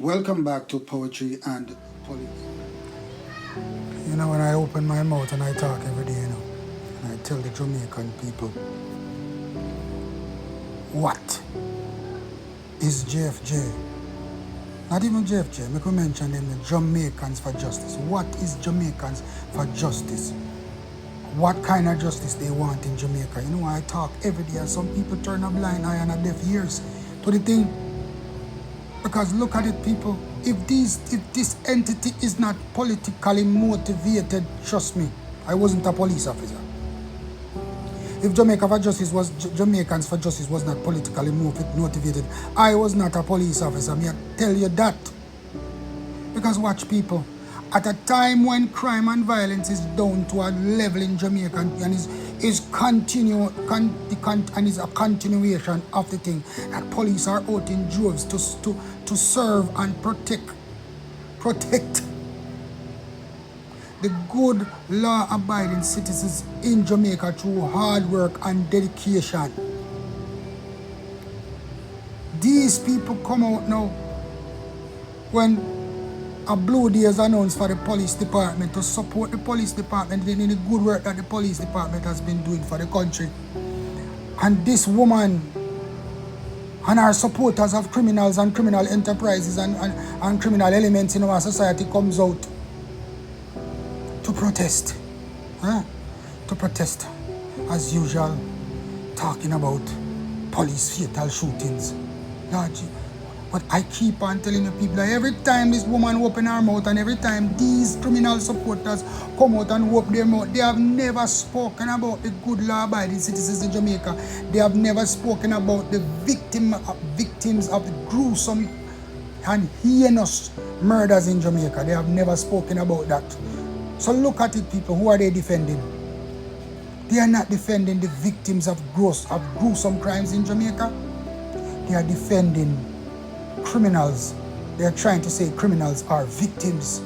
Welcome back to Poetry and Politics. You know, when I open my mouth and I talk every day, and I tell the Jamaican people, what is JFJ? Not even JFJ, I could mention them, the Jamaicans for Justice. What is Jamaicans for Justice? What kind of justice they want in Jamaica? You know, I talk every day and some people turn a blind eye and a deaf ears to the thing. Because look at it, people. If this entity is not politically motivated, trust me, I wasn't a police officer. If Jamaica for Justice was Jamaicans for Justice was not politically motivated, I was not a police officer. Me I tell you that. Because watch, people, at a time when crime and violence is down to a level in Jamaica and is a continuation of the thing, that police are out in droves to serve and protect the good law-abiding citizens in Jamaica through hard work and dedication. These people come out now when a blue day is announced for the police department to support the police department in the good work that the police department has been doing for the country. And this woman and our supporters of criminals and criminal enterprises and criminal elements in our society comes out to protest. To protest, as usual, talking about police fatal shootings. But I keep on telling the people that every time this woman open her mouth and every time these criminal supporters come out and open their mouth, they have never spoken about the good law-abiding citizens in Jamaica. They have never spoken about the victims of the gruesome and heinous murders in Jamaica. They have never spoken about that. So look at it, people. Who are they defending? They are not defending the victims of gruesome crimes in Jamaica. They are defending criminals. They are trying to say criminals are victims.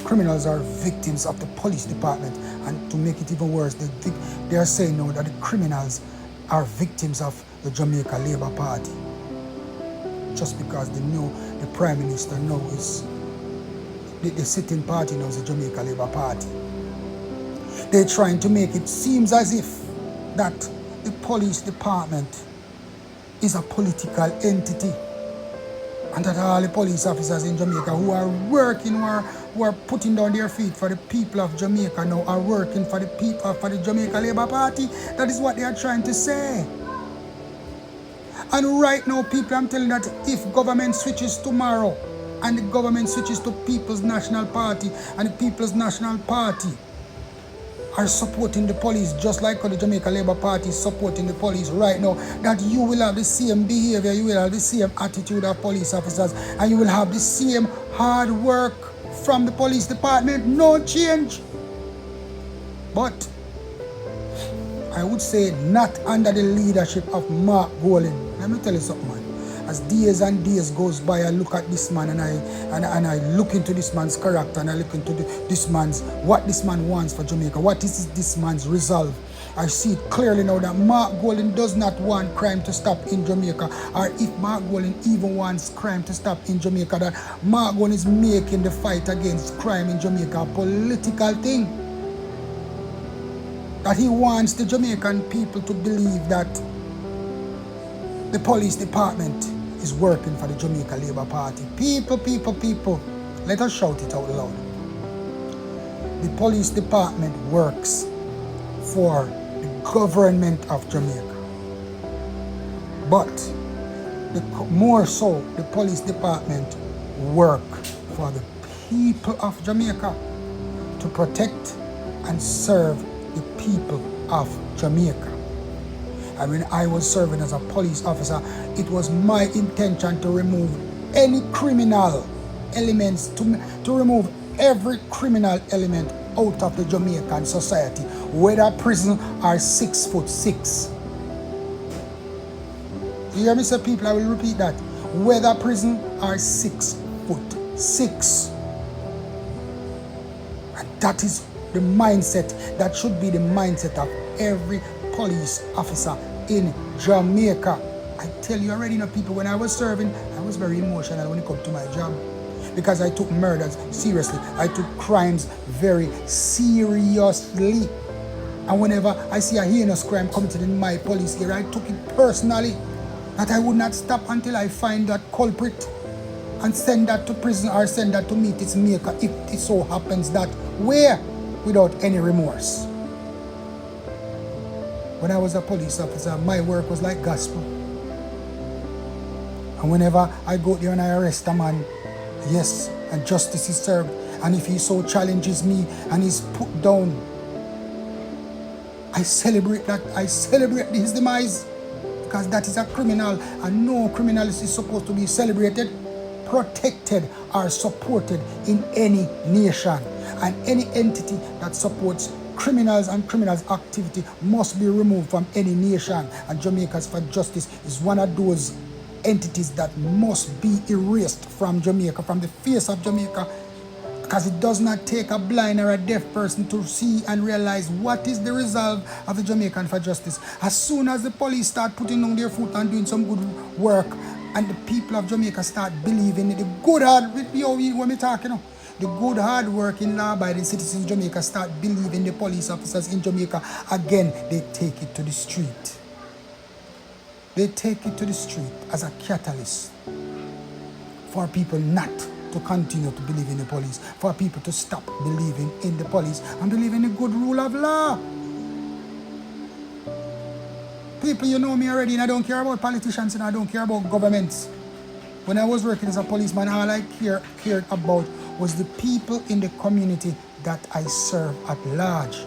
Criminals are victims of the police department. And to make it even worse, they are saying now that the criminals are victims of the Jamaica Labour Party. Just because they know the Prime Minister now is the sitting party now is the Jamaica Labour Party. They're trying to make it seem as if that the police department is a political entity, and that all the police officers in Jamaica who are working, who are putting down their feet for the people of Jamaica now are working for the people for the Jamaica Labour Party. That is what they are trying to say. And right now, people, I'm telling you that if government switches tomorrow and the government switches to People's National Party and the People's National Party are supporting the police just like how the Jamaica Labour Party is supporting the police right now, that you will have the same behavior, you will have the same attitude of police officers, and you will have the same hard work from the police department. No change. But I would say not under the leadership of Mark Golding. Let me tell you something, man. As days and days goes by, I look at this man and I look into this man's character and I look into what this man wants for Jamaica. What is this man's resolve? I see it clearly now that Mark Golding does not want crime to stop in Jamaica. Or if Mark Golding even wants crime to stop in Jamaica, that Mark Golding is making the fight against crime in Jamaica a political thing. That he wants the Jamaican people to believe that the police department is working for the Jamaica Labour Party. People, let us shout it out loud. The police department works for the government of Jamaica. But more so, the police department work for the people of Jamaica to protect and serve the people of Jamaica. And when I was serving as a police officer, it was my intention to remove any criminal elements, to remove every criminal element out of the Jamaican society, whether prison or 6'6". You hear me say, people? I will repeat that. Whether prison or 6'6". And that is the mindset, that should be the mindset of every police officer in Jamaica. I tell you already, people, when I was serving, I was very emotional when it comes to my job. because I took murders seriously. I took crimes very seriously. And whenever I see a heinous crime committed in my police area, I took it personally. That I would not stop until I find that culprit and send that to prison or send that to meet its maker if it so happens that way, without any remorse. When I was a police officer, my work was like gospel. And whenever I go there and I arrest a man, yes, and justice is served. And if he so challenges me and is put down, I celebrate that. I celebrate his demise, because that is a criminal, and no criminal is supposed to be celebrated, protected, or supported in any nation. And any entity that supports criminals and criminals' activity must be removed from any nation. And Jamaicans for Justice is one of those entities that must be erased from Jamaica, from the face of Jamaica, because it does not take a blind or a deaf person to see and realize what is the resolve of the Jamaican for Justice. As soon as the police start putting on their foot and doing some good work, and the people of Jamaica start believing in the good hard, when we talk, the good hard working law-abiding citizens in Jamaica start believing the police officers in Jamaica, again, they take it to the street. They take it to the street as a catalyst for people not to continue to believe in the police, for people to stop believing in the police and believe in the good rule of law. People, you know me already, and I don't care about politicians and I don't care about governments. When I was working as a policeman, all I cared about was the people in the community that I serve at large.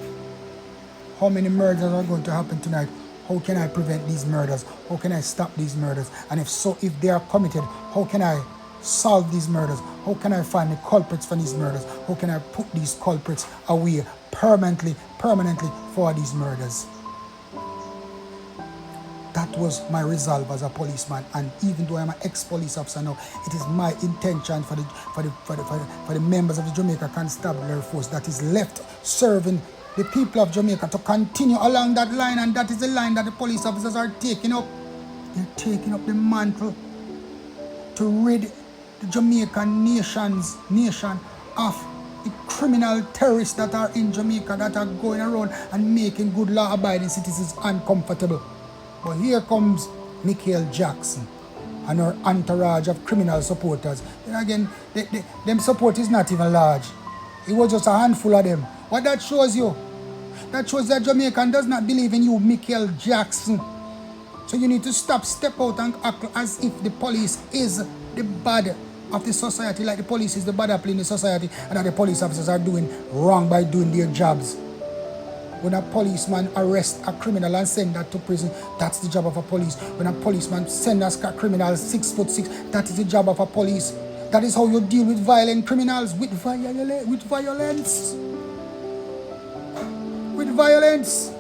How many murders are going to happen tonight? How can I prevent these murders? How can I stop these murders? And if so, if they are committed, how can I solve these murders? How can I find the culprits for these murders? How can I put these culprits away permanently for these murders? That was my resolve as a policeman, and even though I'm an ex-police officer now, it is my intention for the members of the Jamaica Constabulary Force that is left serving the people of Jamaica to continue along that line, and that is the line that the police officers are taking up. They're taking up the mantle to rid the Jamaican nation of the criminal terrorists that are in Jamaica, that are going around and making good law-abiding citizens uncomfortable. But here comes Michael Jackson and her entourage of criminal supporters. And again, them support is not even large. It was just a handful of them. What that shows you? That shows that Jamaican does not believe in you, Michael Jackson. So you need to step out and act as if the police is the bad of the society, like the police is the bad apple in the society, and that the police officers are doing wrong by doing their jobs. When a policeman arrests a criminal and send that to prison, that's the job of a police. When a policeman sends a criminal 6'6", that is the job of a police. That is how you deal with violent criminals, with violence. With violence.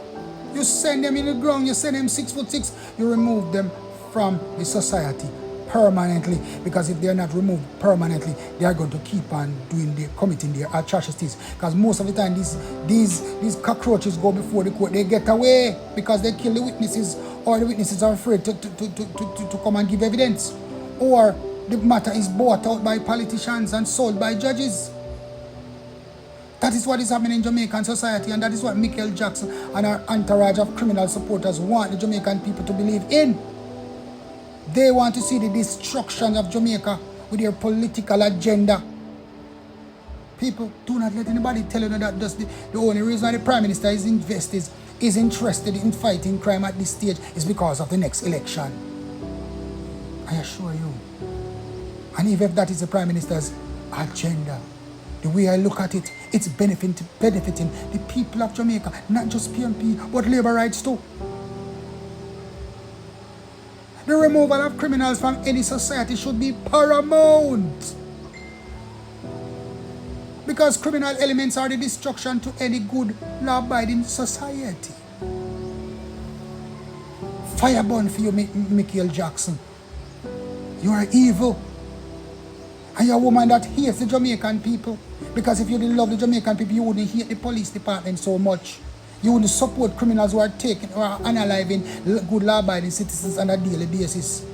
You send them in the ground, you send them 6'6", you remove them from the society permanently, because if they are not removed permanently, they are going to keep on committing their atrocities. Because most of the time these cockroaches go before the court, they get away because they kill the witnesses, or the witnesses are afraid to come and give evidence, or the matter is bought out by politicians and sold by judges. That is what is happening in Jamaican society, and that is what Michael Jackson and our entourage of criminal supporters want the Jamaican people to believe in. They want to see the destruction of Jamaica with their political agenda. People, do not let anybody tell you that the only reason why the Prime Minister is interested in fighting crime at this stage is because of the next election. I assure you. And even if that is the Prime Minister's agenda, the way I look at it, it's benefiting the people of Jamaica, not just PMP, but labor rights too. The removal of criminals from any society should be paramount, because criminal elements are the destruction to any good law-abiding society. Fire burn for you, Michael Jackson. You are evil. And you're a woman that hates the Jamaican people. Because if you didn't love the Jamaican people, you wouldn't hate the police department so much. You wouldn't support criminals who are taking or are unaliving good law-abiding citizens on a daily basis.